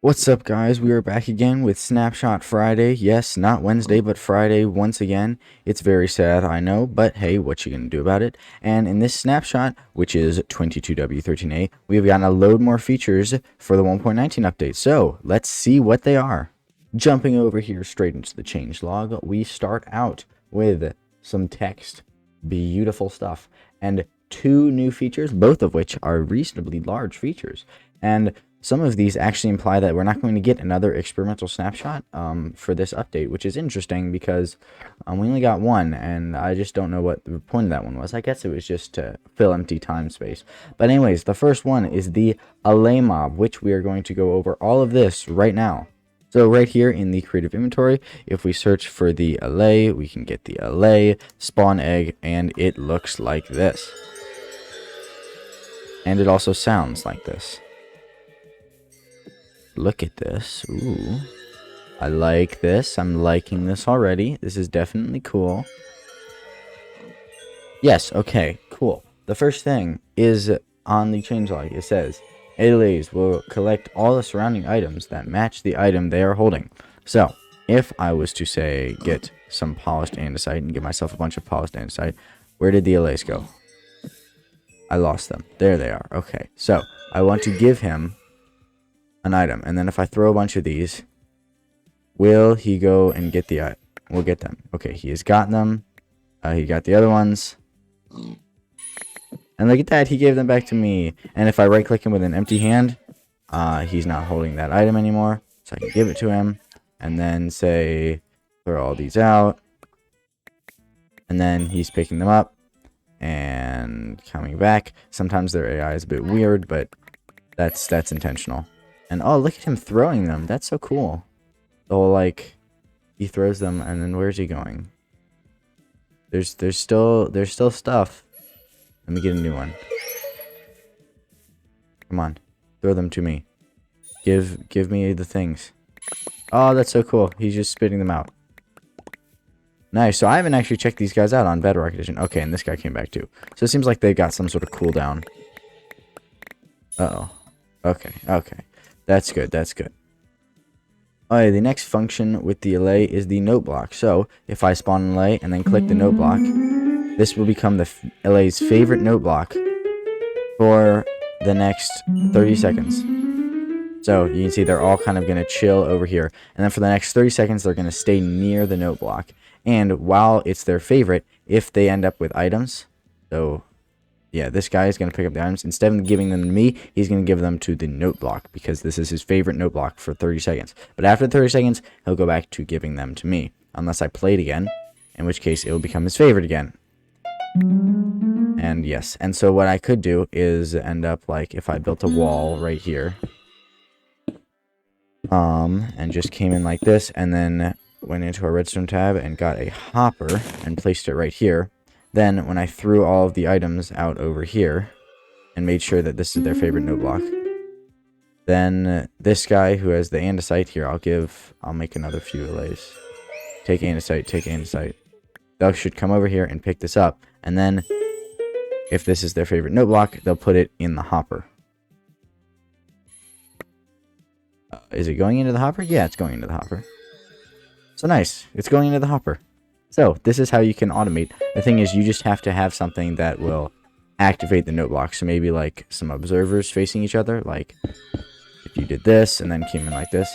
What's up, guys? We are back again with Snapshot Friday. Yes, not Wednesday, but Friday once again. It's very sad, I know, but hey, what you gonna do about it? And in this snapshot, which is 22w13a, we've gotten a load more features for the 1.19 update. So let's see what they are. Jumping over here straight into the changelog, we start out with some text. Beautiful stuff. And two new features, both of which are reasonably large features. And some of these actually imply that we're not going to get another experimental snapshot for this update, which is interesting because we only got one, and I just don't know what the point of that one was. I guess it was just to fill empty time space. But anyways, the first one is the ALLAY mob, which we are going to go over all of this right now. So right here in the creative inventory, if we search for the ALLAY, we can get the ALLAY, spawn egg, and it looks like this. And it also sounds like this. Look at this. Ooh. I like this. I'm liking this already. This is definitely cool. Yes, okay, cool. The first thing is on the changelog. It says, ALLAYs will collect all the surrounding items that match the item they are holding. So, if I was to say get some polished andesite and give myself a bunch of polished andesite, where did the ALLAYs go? I lost them. There they are. Okay, so I want to give him an item, and then if I throw a bunch of these, will he go and get the item? We'll get them. Okay, he has got them. He got the other ones. And look at that, he gave them back to me. And if I right click him with an empty hand, he's not holding that item anymore. So I can give it to him and then say throw all these out. And then he's picking them up and coming back. Sometimes their AI is a bit weird, but that's intentional. And oh, look at him throwing them. That's so cool. The whole, like, he throws them, and then where's he going? There's still stuff. Let me get a new one. Come on, throw them to me. Give me the things. Oh, that's so cool. He's just spitting them out. Nice. So I haven't actually checked these guys out on Bedrock Edition. Okay, and this guy came back too. So it seems like they've got some sort of cooldown. Uh-oh. Okay. That's good. Alright, the next function with the ALLAY is the note block. So, if I spawn an ALLAY and then click the note block, this will become the ALLAY's favorite note block for the next 30 seconds. So, you can see they're all kind of going to chill over here. And then for the next 30 seconds, they're going to stay near the note block. And while it's their favorite, if they end up with items, so yeah, this guy is going to pick up the items. Instead of giving them to me, he's going to give them to the note block because this is his favorite note block for 30 seconds. But after 30 seconds, he'll go back to giving them to me. Unless I play it again, in which case it will become his favorite again. And yes, and so what I could do is end up like if I built a wall right here. And just came in like this and then went into our redstone tab and got a hopper and placed it right here. Then, when I threw all of the items out over here, and made sure that this is their favorite note block, then this guy who has the andesite here, I'll make another few ALLAYs. Take andesite. They should come over here and pick this up, and then, if this is their favorite note block, they'll put it in the hopper. Is it going into the hopper? Yeah, it's going into the hopper. So nice, it's going into the hopper. So, this is how you can automate. The thing is, you just have to have something that will activate the note block. So maybe like some observers facing each other. Like, if you did this and then came in like this.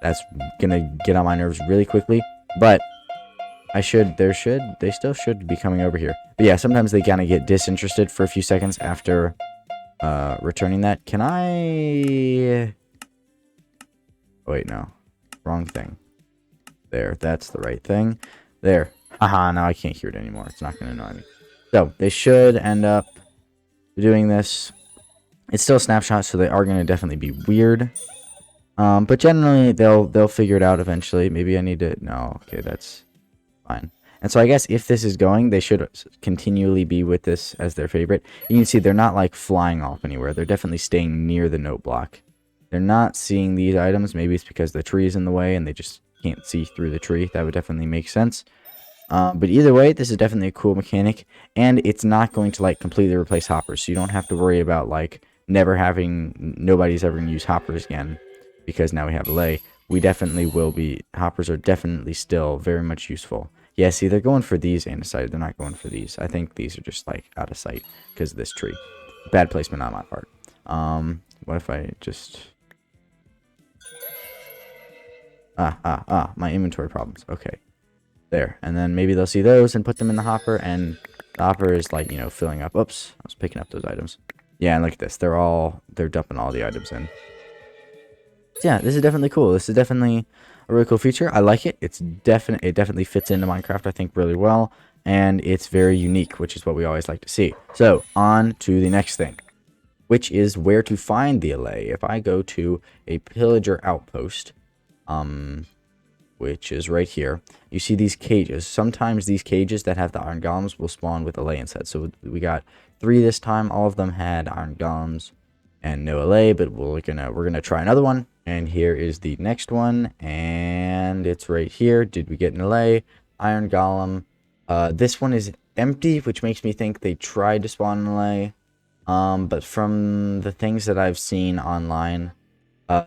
That's gonna get on my nerves really quickly. But, they still should be coming over here. But yeah, sometimes they kind of get disinterested for a few seconds after returning that. Can I... Oh, wait, no. Wrong thing. There, that's the right thing. There. Haha, now I can't hear it anymore. It's not going to annoy me. So, they should end up doing this. It's still a snapshot, so they are going to definitely be weird. But generally, they'll figure it out eventually. Maybe I need to... No, okay, that's fine. And so I guess if this is going, they should continually be with this as their favorite. You can see they're not, like, flying off anywhere. They're definitely staying near the note block. They're not seeing these items. Maybe it's because the tree is in the way and they just can't see through the tree. That would definitely make sense. But either way, this is definitely a cool mechanic, and it's not going to like completely replace hoppers, so you don't have to worry about like nobody's ever going to use hoppers again because now we have ALLAY. We definitely will be, hoppers are definitely still very much useful. Yeah, see, they're going for these andesite. They're not going for these. I think these are just like out of sight because of this tree. Bad placement on my part. What if I just... my inventory problems. Okay. There. And then maybe they'll see those and put them in the hopper, and the hopper is like, you know, filling up. Oops. I was picking up those items. Yeah, and look at this. They're dumping all the items in. So yeah, this is definitely cool. This is definitely a really cool feature. I like it. It definitely fits into Minecraft, I think, really well. And it's very unique, which is what we always like to see. So, on to the next thing, which is where to find the ALLAY. If I go to a pillager outpost, which is right here, you see these cages. Sometimes these cages that have the iron golems will spawn with ALLAY inside. So we got 3 this time. All of them had iron golems and no ALLAY, but we're gonna try another one. And here is the next one, and it's right here. Did we get an ALLAY? Iron golem. This one is empty, which makes me think they tried to spawn an ALLAY. But from the things that I've seen online,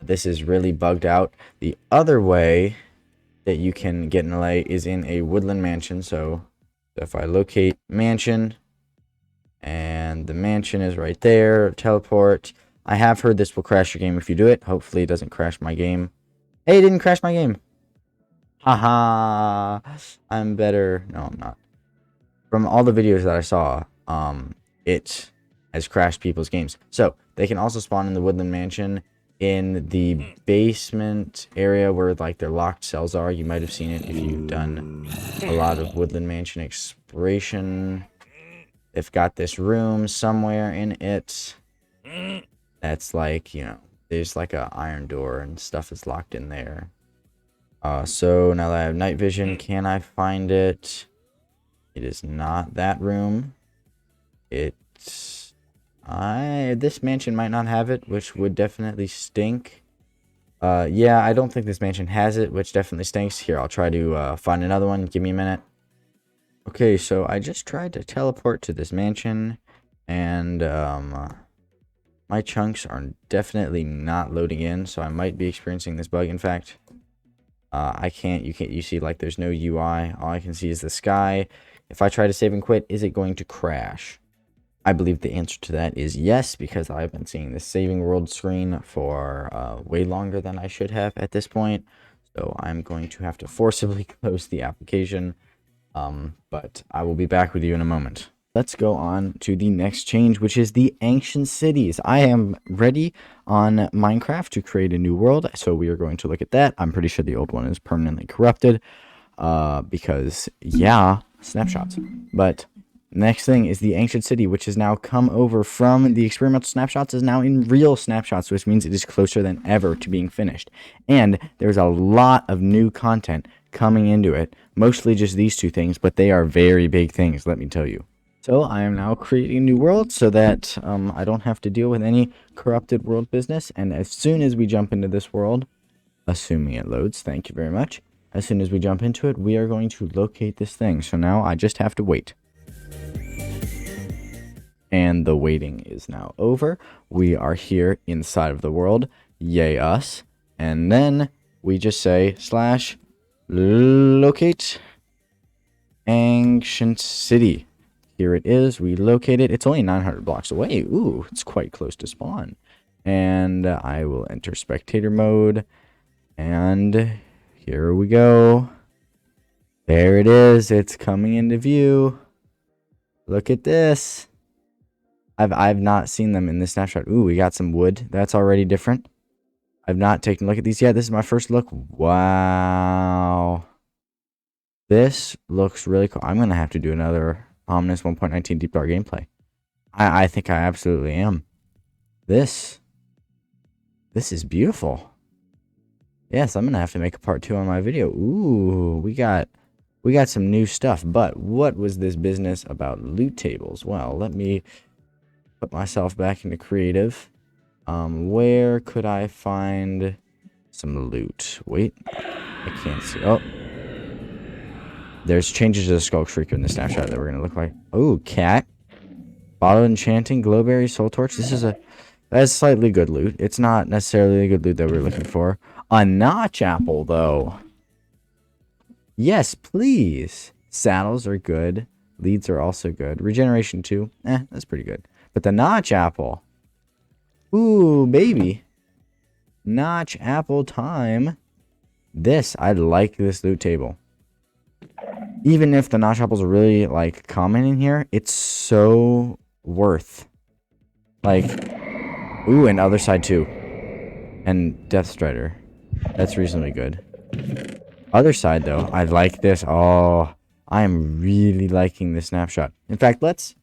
this is really bugged out. The other way that you can get an ALLAY is in a woodland mansion. So if I locate mansion, and the mansion is right there, teleport. I have heard this will crash your game if you do it. Hopefully it doesn't crash my game. Hey, it didn't crash my game. Haha. I'm better. No, I'm not. From all the videos that I saw, it has crashed people's games. So they can also spawn in the woodland mansion in the basement area where like their locked cells are. You might have seen it if you've done a lot of woodland mansion exploration. They've got this room somewhere in it that's like, you know, there's like a iron door and stuff is locked in there. So now that I have night vision, can I find it? It is not that room. This mansion might not have it, which would definitely stink. Yeah, I don't think this mansion has it, which definitely stinks. Here, I'll try to find another one. Give me a minute. Okay, so I just tried to teleport to this mansion, and my chunks are definitely not loading in, so I might be experiencing this bug. In fact, you see, like, there's no UI. All I can see is the sky. If I try to save and quit, is it going to crash? I believe the answer to that is yes, because I've been seeing this saving world screen for way longer than I should have at this point. So I'm going to have to forcibly close the application. But I will be back with you in a moment. Let's go on to the next change, which is the ancient cities. I am ready on Minecraft to create a new world, so we are going to look at that. I'm pretty sure the old one is permanently corrupted, because, yeah, snapshots. But next thing is the ancient city, which has now come over from the experimental snapshots, is now in real snapshots, which means it is closer than ever to being finished. And there's a lot of new content coming into it, mostly just these 2 things, but they are very big things, let me tell you. So I am now creating a new world so that I don't have to deal with any corrupted world business. And as soon as we jump into this world, assuming it loads, thank you very much. As soon as we jump into it, we are going to locate this thing. So now I just have to wait. And the waiting is now over. We are here inside of the world. Yay us. And then we just say /locate ancient city. Here it is. We locate it. It's only 900 blocks away. Ooh, it's quite close to spawn. And I will enter spectator mode. And here we go. There it is. It's coming into view. Look at this. I've not seen them in this snapshot. Ooh, we got some wood. That's already different. I've not taken a look at these yet. This is my first look. Wow. This looks really cool. I'm going to have to do another Ominous 1.19 Deep Dark gameplay. I think I absolutely am. This is beautiful. Yes, I'm going to have to make a part 2 on my video. Ooh, we got some new stuff. But what was this business about loot tables? Well, let me put myself back into creative. Where could I find some loot? Wait, I can't see. Oh, there's changes to the Skull Shrieker in the snapshot that we're gonna look like. Oh, cat, bottle enchanting, glowberry, soul torch. This is a That's slightly good loot. It's not necessarily the good loot that we're looking for. A notch apple, though. Yes, please. Saddles are good. Leads are also good. Regeneration 2. That's pretty good. But the notch apple. Ooh, baby. Notch apple time. I like this loot table. Even if the notch apples are really, like, common in here, it's so worth. Like, ooh, and other side too. And Death Strider. That's reasonably good. Other side, though, I like this. Oh, I am really liking this snapshot. In fact, let's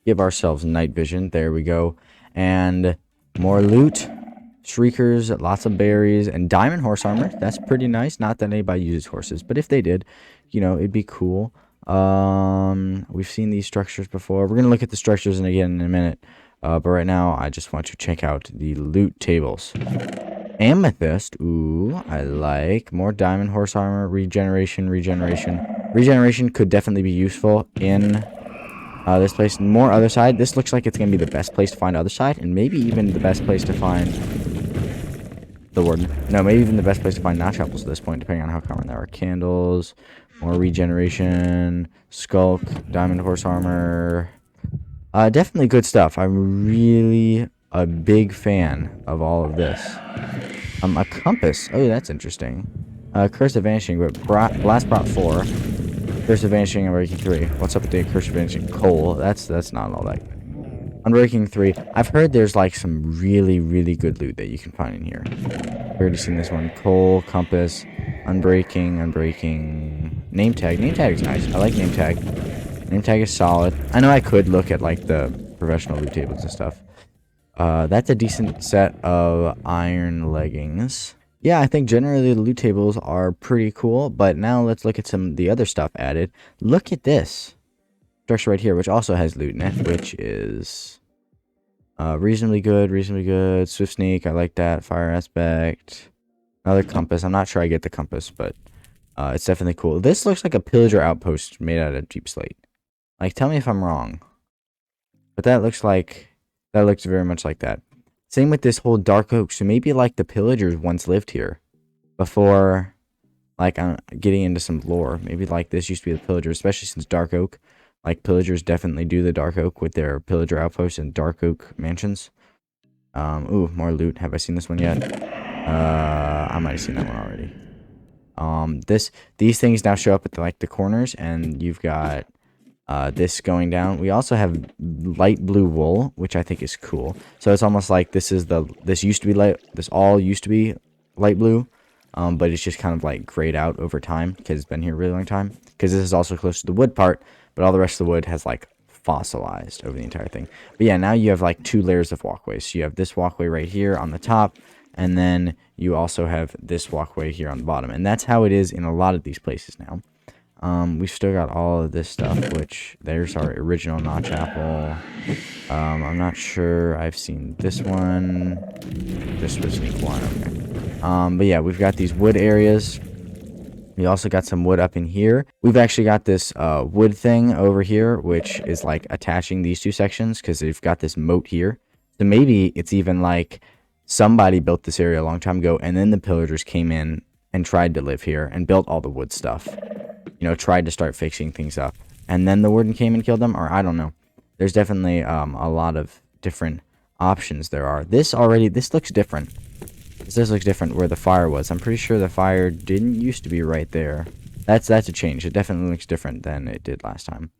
give ourselves night vision. There we go. And more loot. Shriekers, lots of berries, and diamond horse armor. That's pretty nice. Not that anybody uses horses, but if they did, you know, it'd be cool. We've seen these structures before. We're going to look at the structures again in a minute. But right now, I just want to check out the loot tables. Amethyst. Ooh, I like. More diamond horse armor. Regeneration. Regeneration could definitely be useful in this place. More other side. This looks like it's going to be the best place to find other side. And maybe even the best place to find the warden. No, maybe even the best place to find notch apples at this point, depending on how common there are. Candles. More regeneration. Skulk. Diamond horse armor. Definitely good stuff. I'm really a big fan of all of this. A compass. Oh, that's interesting. Curse of Vanishing, but Blast brought 4. Curse of Vanishing, Unbreaking 3. What's up with the Curse of Vanishing? Coal. That's not all that good. Unbreaking 3. I've heard there's like some really, really good loot that you can find in here. I've already seen this one. Coal, compass, Unbreaking. Name tag. Name tag is nice. I like name tag. Name tag is solid. I know I could look at like the professional loot tables and stuff. That's a decent set of iron leggings. Yeah, I think generally the loot tables are pretty cool, but now let's look at some of the other stuff added. Look at this structure right here, which also has loot in it, which is reasonably good. Swift sneak, I like that. Fire aspect. Another compass. I'm not sure I get the compass, but it's definitely cool. This looks like a pillager outpost made out of deep slate. Like, tell me if I'm wrong. But that looks very much like that. Same with this whole dark oak. So maybe like the pillagers once lived here before, like, I'm getting into some lore. Maybe like this used to be the pillagers, especially since dark oak. Like, pillagers definitely do the dark oak with their pillager outposts and dark oak mansions. Ooh, more loot. Have I seen this one yet? I might have seen that one already. These things now show up at like the corners, and you've got this going down. We also have light blue wool, which I think is cool. So it's almost like this used to be light blue, but it's just kind of like grayed out over time because it's been here a really long time. Because this is also close to the wood part, but all the rest of the wood has like fossilized over the entire thing. But yeah, now you have like 2 layers of walkways. So you have this walkway right here on the top, and then you also have this walkway here on the bottom. And that's how it is in a lot of these places now. We've still got all of this stuff, which there's our original notch apple. I'm not sure I've seen this one. This was one, okay. But yeah, we've got these wood areas. We also got some wood up in here. We've actually got this wood thing over here, which is like attaching these 2 sections because they've got this moat here. So maybe it's even like somebody built this area a long time ago, and then the pillagers came in and tried to live here and built all the wood stuff. You know, tried to start fixing things up, and then the warden came and killed them, or I don't know. There's definitely a lot of different options there are. This looks different. This looks different where the fire was. I'm pretty sure the fire didn't used to be right there. That's a change. It definitely looks different than it did last time.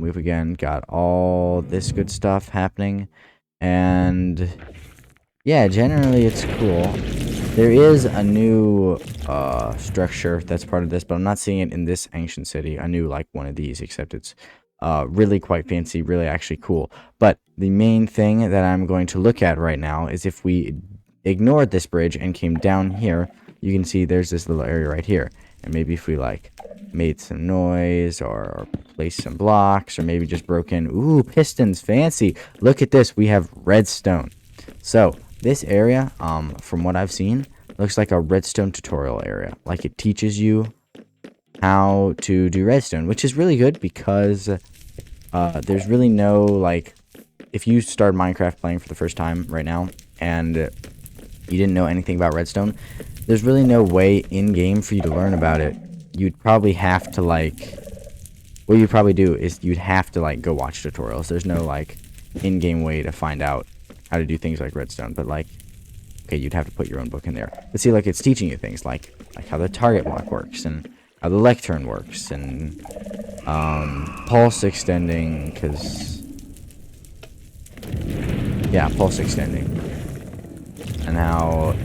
We've again got all this good stuff happening, and yeah, generally it's cool. There is a new structure that's part of this, but I'm not seeing it in this ancient city. A new, like, one of these, except it's really quite fancy, really actually cool. But the main thing that I'm going to look at right now is if we ignored this bridge and came down here, you can see there's this little area right here. And maybe if we, like, made some noise or placed some blocks or maybe just broke in. Ooh, pistons, fancy. Look at this. We have redstone. So this area, from what I've seen, looks like a redstone tutorial area. Like, it teaches you how to do redstone, which is really good because there's really no, like, if you started Minecraft playing for the first time right now, and you didn't know anything about redstone, there's really no way in-game for you to learn about it. You'd probably have to, like, what you'd probably do is you'd have to, like, go watch tutorials. There's no, like, in-game way to find out how to do things like redstone, but, like, okay, you'd have to put your own book in there. But see, like, it's teaching you things like how the target block works, and how the lectern works, and pulse extending, because, yeah, pulse extending, and how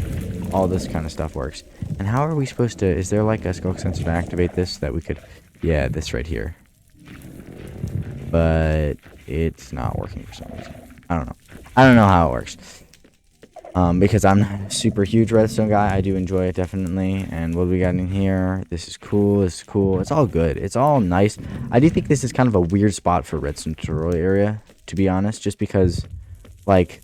all this kind of stuff works. And how are we supposed to, is there like a skulk sensor to activate this that we could, yeah, this right here. But it's not working for some reason. I don't know. I don't know how it works. Because I'm not a super huge redstone guy. I do enjoy it, definitely. And what do we got in here? This is cool. This is cool. It's all good. It's all nice. I do think this is kind of a weird spot for redstone tutorial area, to be honest. Just because, like,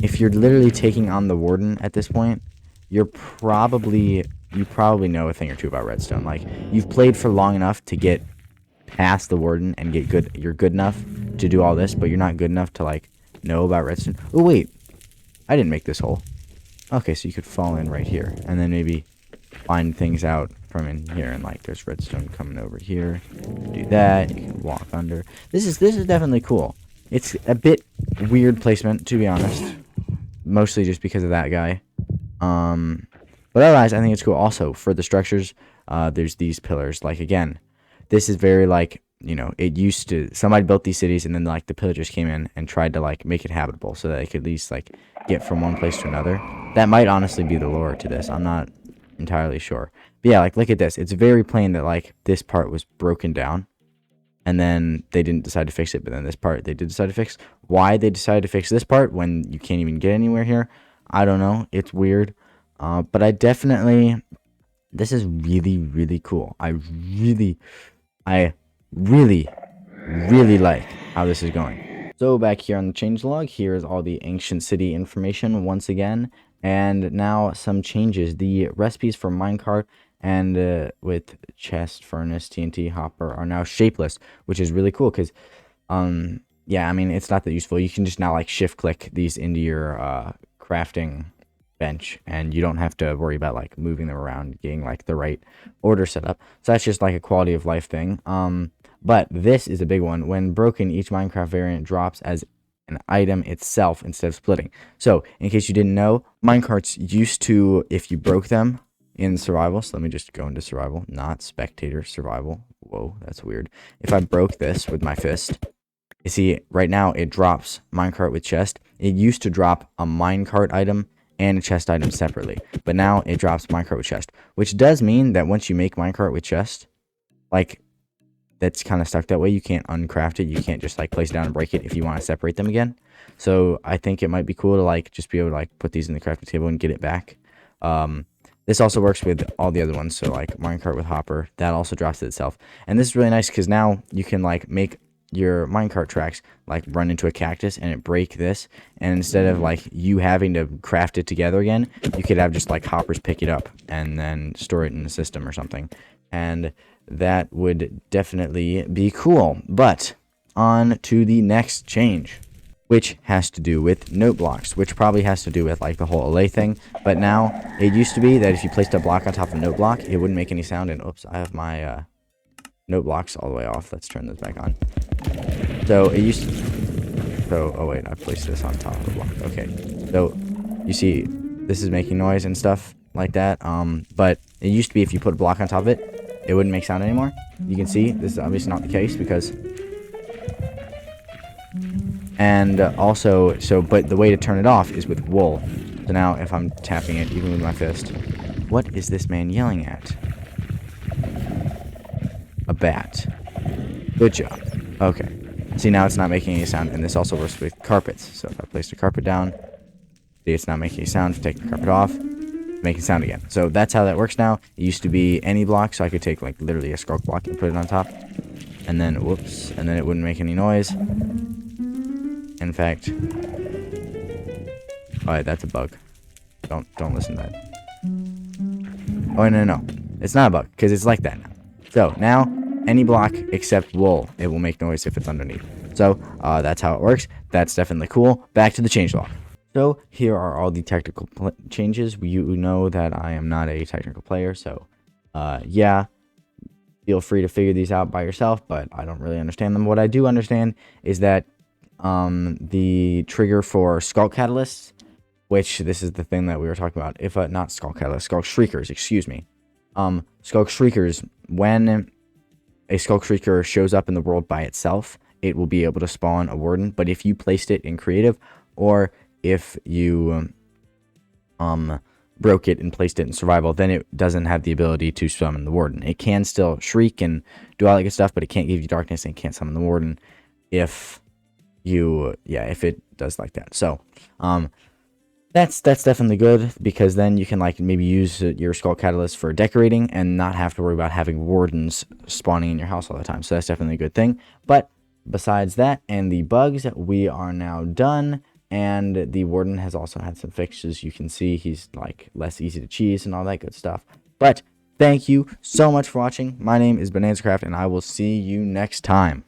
if you're literally taking on the warden at this point, you probably know a thing or two about redstone. Like, you've played for long enough to get past the warden and get good. You're good enough to do all this, but you're not good enough to, like, know about redstone. Oh, wait. I didn't make this hole. Okay, so you could fall in right here, and then maybe find things out from in here, and like there's redstone coming over here. Do that. You can walk under. This is definitely cool. It's a bit weird placement, to be honest. Mostly just because of that guy. But otherwise, I think it's cool. Also, for the structures, there's these pillars. Like, again, this is very, like, you know, it used to, somebody built these cities, and then, like, the pillagers came in and tried to, like, make it habitable so that they could at least, like, get from one place to another. That might honestly be the lore to this. I'm not entirely sure. But yeah, like, look at this. It's very plain that, like, this part was broken down, and then they didn't decide to fix it, but then this part they did decide to fix. Why they decided to fix this part when you can't even get anywhere here, I don't know. It's weird. But I definitely, this is really, really cool. I really like how this is going. So back here on the changelog, here is all the ancient city information once again, and now some changes. The recipes for minecart and with chest, furnace, TNT, hopper are now shapeless, which is really cool because, yeah, I mean, it's not that useful. You can just now, like, shift click these into your crafting bench, and you don't have to worry about, like, moving them around, getting, like, the right order set up. So that's just like a quality of life thing. But this is a big one. When broken, each Minecraft variant drops as an item itself instead of splitting. So, in case you didn't know, minecarts used to, if you broke them in survival, so let me just go into survival, not spectator, survival. Whoa, that's weird. If I broke this with my fist, you see, right now it drops minecart with chest. It used to drop a minecart item and a chest item separately, but now it drops minecart with chest, which does mean that once you make minecart with chest, like, that's kind of stuck that way. You can't uncraft it. You can't just, like, place it down and break it if you want to separate them again. So I think it might be cool to, like, just be able to, like, put these in the crafting table and get it back. This also works with all the other ones. So, like, minecart with hopper, that also drops it itself. And this is really nice because now you can, like, make your minecart tracks, like, run into a cactus and it break this, and instead of, like, you having to craft it together again, you could have just, like, hoppers pick it up and then store it in the system or something, and that would definitely be cool. But on to the next change, which has to do with note blocks, which probably has to do with, like, the whole ALLAY thing. But now, it used to be that if you placed a block on top of a note block, it wouldn't make any sound. And oops, I have my note blocks all the way off. Let's turn those back on. So it used to, so, oh wait, I placed this on top of the block. Okay, so you see this is making noise and stuff like that. But it used to be if you put a block on top of it, it wouldn't make sound anymore. You can see this is obviously not the case because, and also, so, but the way to turn it off is with wool. So now if I'm tapping it even with my fist, what is this man yelling at? A bat. Good job. Okay. See, now it's not making any sound, and this also works with carpets. So if I place the carpet down, see, it's not making any sound. Take the carpet off, making sound again. So that's how that works now. It used to be any block, so I could take, like, literally a skulk block and put it on top, and then whoops, and then it wouldn't make any noise. In fact, alright, that's a bug. Don't listen to that. Oh, no, it's not a bug because it's like that now. So now any block except wool, it will make noise if it's underneath. So that's how it works. That's definitely cool. Back to the changelog. So here are all the technical changes. You know that I am not a technical player, so yeah, feel free to figure these out by yourself, but I don't really understand them. What I do understand is that the trigger for skull catalysts, which this is the thing that we were talking about, if not skull catalysts, skull shriekers, excuse me. Skull shriekers, when a skull shrieker shows up in the world by itself, it will be able to spawn a warden, but if you placed it in creative, or if you broke it and placed it in survival, then it doesn't have the ability to summon the warden. It can still shriek and do all that good stuff, but it can't give you darkness and it can't summon the warden if it does like that. So that's definitely good, because then you can like maybe use your skull catalyst for decorating and not have to worry about having wardens spawning in your house all the time. So that's definitely a good thing. But besides that and the bugs, we are now done. And the warden has also had some fixes. You can see he's like less easy to cheese and all that good stuff. But thank you so much for watching. My name is BananzaCraft, and I will see you next time.